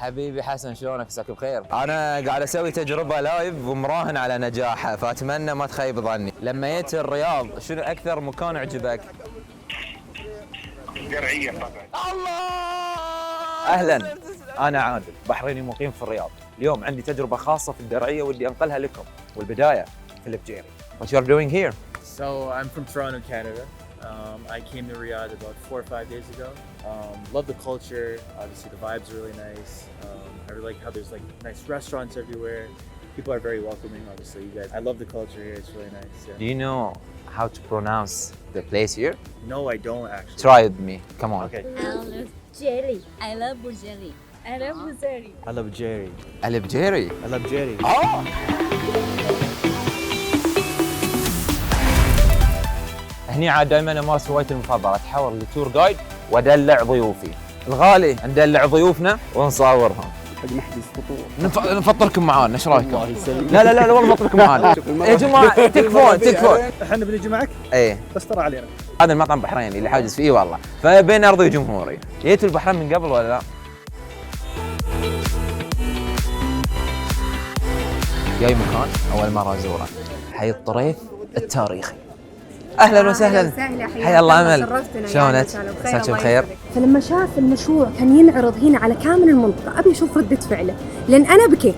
حبيبي حسن شلونك؟ عساك بخير. انا قاعد اسوي تجربه لايف ومراهن على نجاحها، فاتمنى ما تخيب ظني. لما جيت الرياض شنو اكثر مكان عجبك؟ الدرعيه طبعا. الله. اهلا، انا عادل بحريني مقيم في الرياض. اليوم عندي تجربه خاصه في الدرعيه ودي انقلها لكم، والبدايه في البجيري. What you are doing here? So I'm from Toronto, Canada. I came to Riyadh about 4 or 5 days ago. Love the culture. Obviously, the vibe's really nice. I really like how there's like nice restaurants everywhere. People are very welcoming. Obviously, you guys. I love the culture here. It's really nice. Yeah. Do you know how to pronounce the place here? No, I don't actually. Try with me. Come on. Okay. I love jelly. I love jelly. I love jelly. I love Jerry. البجيري. I love Jerry. هني عاد دائما امارس هوايتي المفضله، اتحول لتور جايد وادلع ضيوفي. الغالي ندلع ضيوفنا ونصورهم. حق محجز فطور. نفطركم معانا، ايش رايكم؟ الله يسلمك. لا والله نفطركم معانا. يا جماعه تكفون. احنا بنجي معك ايه، بس ترى علينا. هذا المطعم بحريني اللي حاجز فيه والله، فبين ارضي وجمهوري. جيتوا البحرين من قبل ولا لا؟ جاي مكان اول مره ازوره، حي الطريف التاريخي. اهلا وسهلا. حيا الله امل. شلونك؟ عساك بخير. فلما شاف المشروع كان ينعرض هنا على كامل المنطقه ابي اشوف رده فعله، لان انا بكيت.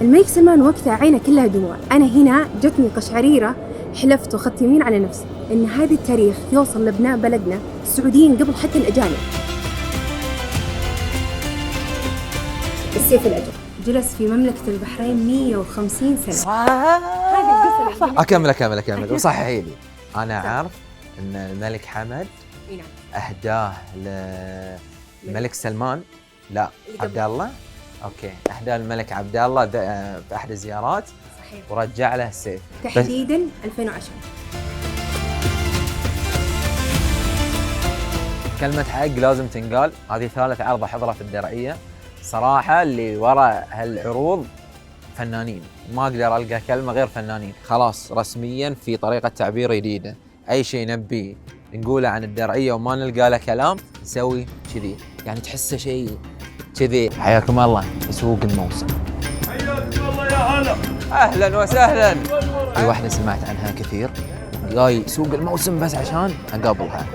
الملك سلمان وقتها عينه كلها دموع، انا هنا جتني قشعريره، حلفت واخذت يمين على نفسي ان هذا التاريخ يوصل لابناء بلدنا السعوديين قبل حتى الاجانب. السيف الاجر جلس في مملكه البحرين 150 سنه. هذه القصه. اكمل وصححي لي. انا عارف ان الملك حمد اهداه للملك سلمان، لا عبد الله. اوكي، اهداه الملك عبد الله في احد الزيارات. صحيح. ورجع له السيف تحديدا 2010. كلمة حق لازم تنقال. هذه ثالث عرض احضره في الدرعية. صراحة اللي وراء هالعروض فنانين، ما اقدر القى كلمة غير فنانين. خلاص رسميا في طريقة تعبير جديدة، اي شيء نبي نقوله عن الدرعية وما نلقى له كلام نسوي كذي، يعني تحسه شيء كذي. حياكم الله يسوق الموسم. حياكم الله يا هلا. اهلا وسهلا. في واحدة سمعت عنها كثير، جاي سوق الموسم بس عشان اقابلها.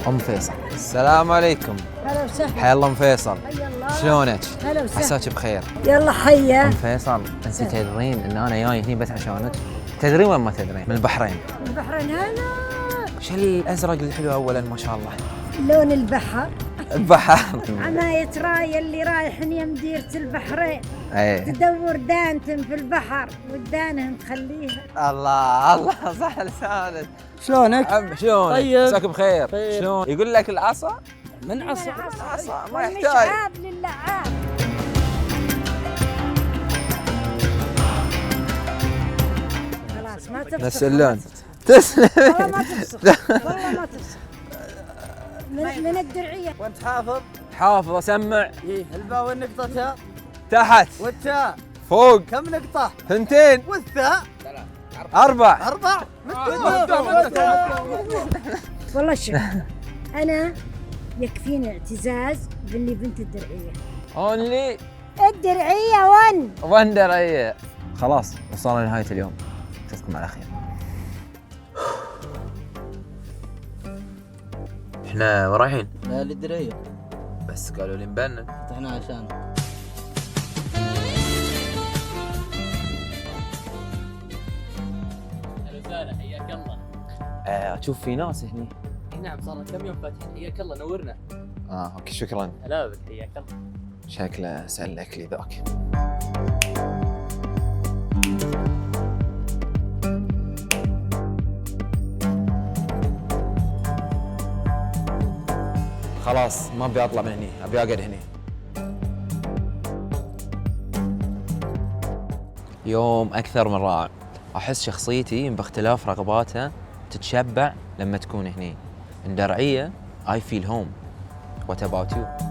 ام فيصل. السلام عليكم. هلا وسهلا. حيا الله ام فيصل. حيا الله. شلونك؟ هلا وسهلا. عساك بخير. يلا حيا. ام فيصل، انت تدرين ان انا جاي هني بس عشانك؟ تدرين ولا ما تدرين؟ من البحرين. البحرين هلا. وش الازرق الحلو اولا ما شاء الله؟ لون البحر. البحر. عماية راية اللي رايحن يا مديرة البحرين. ايه. تدور دانتن في البحر والدانهم تخليها. الله صح لسانك. شلونك؟ عم شلونك؟ طيب. عساك بخير. طيب. شلون؟ يقول لك العصا من عصا. العصا ما يحتاج. والمشعاب للعاب. خلاص ما تفسخ. نسلون. تسلم. والله ما تفسخ. والله ما تفسخ. من الدرعية. وانت حافظ؟ حافظ اسمع. ايه الباء والنقطة تاء تحت والتاء فوق كم نقطة؟ ثنتين والثاء 4. 4. والله شوف أنا يكفيني اعتزاز باللي بنت الدرعية. اونلي الدرعية وندرية. خلاص وصلنا لنهاية اليوم، اشوفكم على خير. احنا ورايحين لا للدرية، بس قالوا لي نبنن. فتحنا عشانه. اهلا وسهلا، حياك الله. اشوف في ناس هني. نعم صار لنا كم يوم فاتحين، حياك الله نورنا. اوكي شكرا. هلا بك، حياك الله. شكله سألك لي ذاك. خلاص ما ابي اطلع من هني، ابي اقعد هني. يوم اكثر من رائع. احس شخصيتي باختلاف رغباتها تتشبع لما تكون هني. من درعية I feel home. What about you?